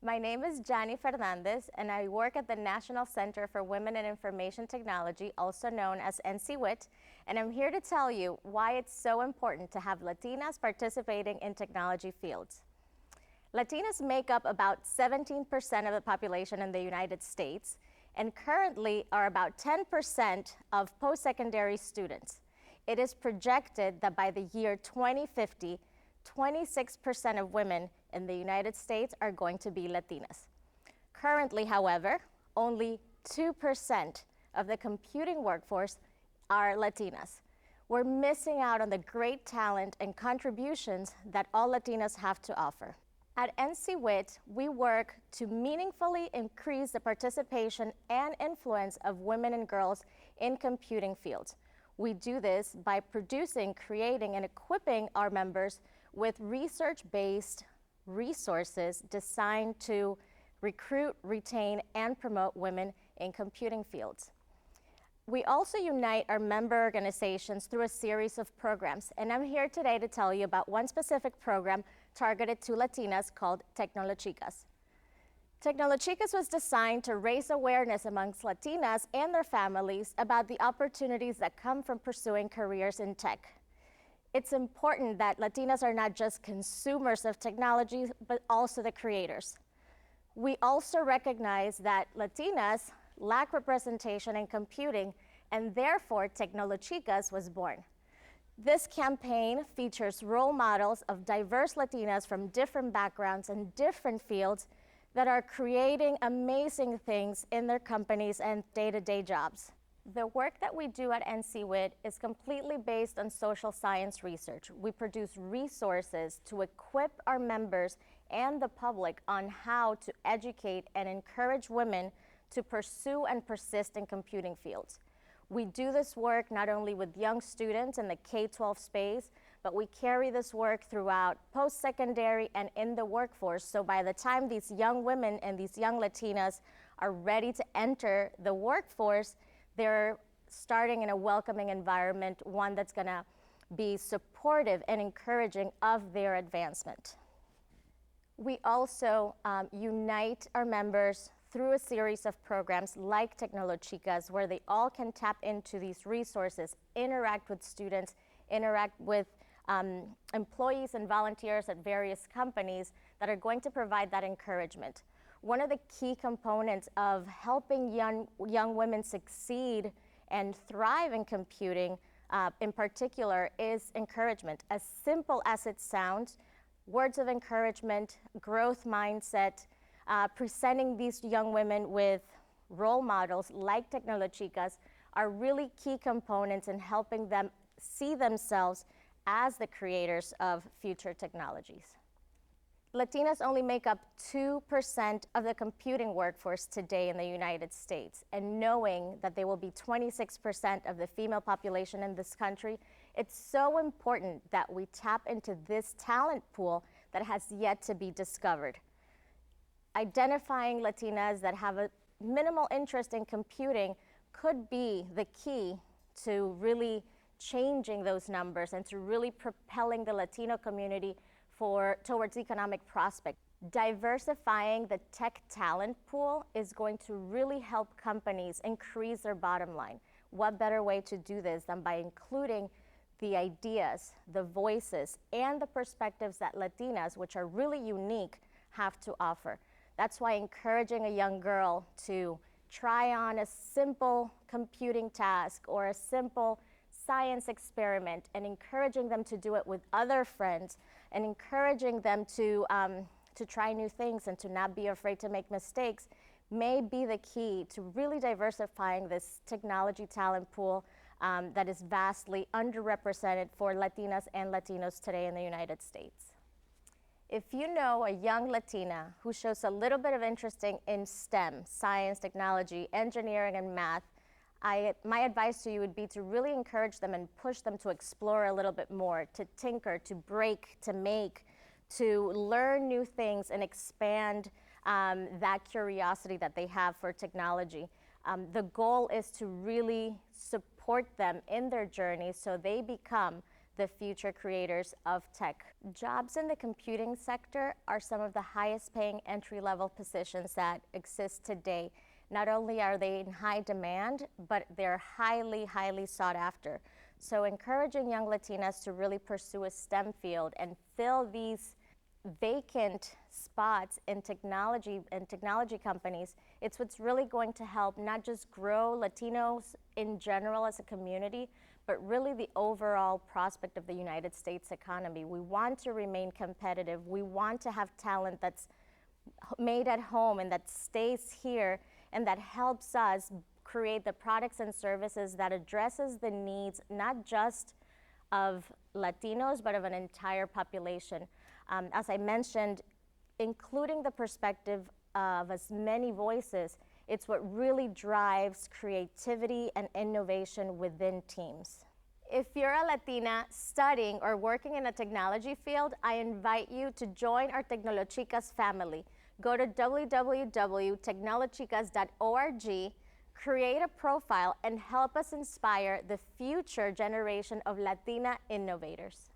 My name is Jannie Fernandez, and I work at the National Center for Women in Information Technology, also known as NCWIT, and I'm here to tell you why it's so important to have Latinas participating in technology fields. Latinas make up about 17% of the population in the United States, and currently are about 10% of post-secondary students. It is projected that by the year 2050, 26% of women in the United States are going to be Latinas. Currently, however, only 2% of the computing workforce are Latinas. We're missing out on the great talent and contributions that all Latinas have to offer. At NCWIT, we work to meaningfully increase the participation and influence of women and girls in computing fields. We do this by producing, creating, and equipping our members with research-based resources designed to recruit, retain, and promote women in computing fields. We also unite our member organizations through a series of programs, and I'm here today to tell you about one specific program targeted to Latinas called TECHNOLOchicas. TECHNOLOchicas was designed to raise awareness amongst Latinas and their families about the opportunities that come from pursuing careers in tech. It's important that Latinas are not just consumers of technology, but also the creators. We also recognize that Latinas lack representation in computing, and therefore TECHNOLOchicas was born. This campaign features role models of diverse Latinas from different backgrounds and different fields that are creating amazing things in their companies and day-to-day jobs. The work that we do at NCWIT is completely based on social science research. We produce resources to equip our members and the public on how to educate and encourage women to pursue and persist in computing fields. We do this work not only with young students in the K-12 space, but we carry this work throughout post-secondary and in the workforce. So by the time these young women and these young Latinas are ready to enter the workforce, they're starting in a welcoming environment, one that's gonna be supportive and encouraging of their advancement. We also unite our members through a series of programs like TECHNOLOchicas, where they all can tap into these resources, interact with students, interact with employees and volunteers at various companies that are going to provide that encouragement. One of the key components of helping young women succeed and thrive in computing in particular is encouragement. As simple as it sounds, words of encouragement, growth mindset, presenting these young women with role models like TECHNOLOchicas are really key components in helping them see themselves as the creators of future technologies. Latinas only make up 2% of the computing workforce today in the United States, and knowing that they will be 26% of the female population in this country, it's so important that we tap into this talent pool that has yet to be discovered. Identifying Latinas that have a minimal interest in computing could be the key to really changing those numbers and to really propelling the Latino community towards economic prospect. Diversifying the tech talent pool is going to really help companies increase their bottom line. What better way to do this than by including the ideas, the voices, and the perspectives that Latinas, which are really unique, have to offer. That's why encouraging a young girl to try on a simple computing task or a simple science experiment and encouraging them to do it with other friends and encouraging them to try new things and to not be afraid to make mistakes may be the key to really diversifying this technology talent pool that is vastly underrepresented for Latinas and Latinos today in the United States. If you know a young Latina who shows a little bit of interest in STEM, science, technology, engineering, and math, my advice to you would be to really encourage them and push them to explore a little bit more, to tinker, to break, to make, to learn new things and expand that curiosity that they have for technology. The goal is to really support them in their journey so they become the future creators of tech. Jobs in the computing sector are some of the highest paying entry-level positions that exist today. Not only are they in high demand, but they're highly, highly sought after. So encouraging young Latinas to really pursue a STEM field and fill these vacant spots in technology companies, it's what's really going to help not just grow Latinos in general as a community, but really the overall prospect of the United States economy. We want to remain competitive. We want to have talent that's made at home and that stays here and that helps us create the products and services that addresses the needs not just of Latinos, but of an entire population. As I mentioned, including the perspective of as many voices, it's what really drives creativity and innovation within teams. If you're a Latina studying or working in a technology field, I invite you to join our TECHNOLOchicas family. Go to www.technolochicas.org, create a profile, and help us inspire the future generation of Latina innovators.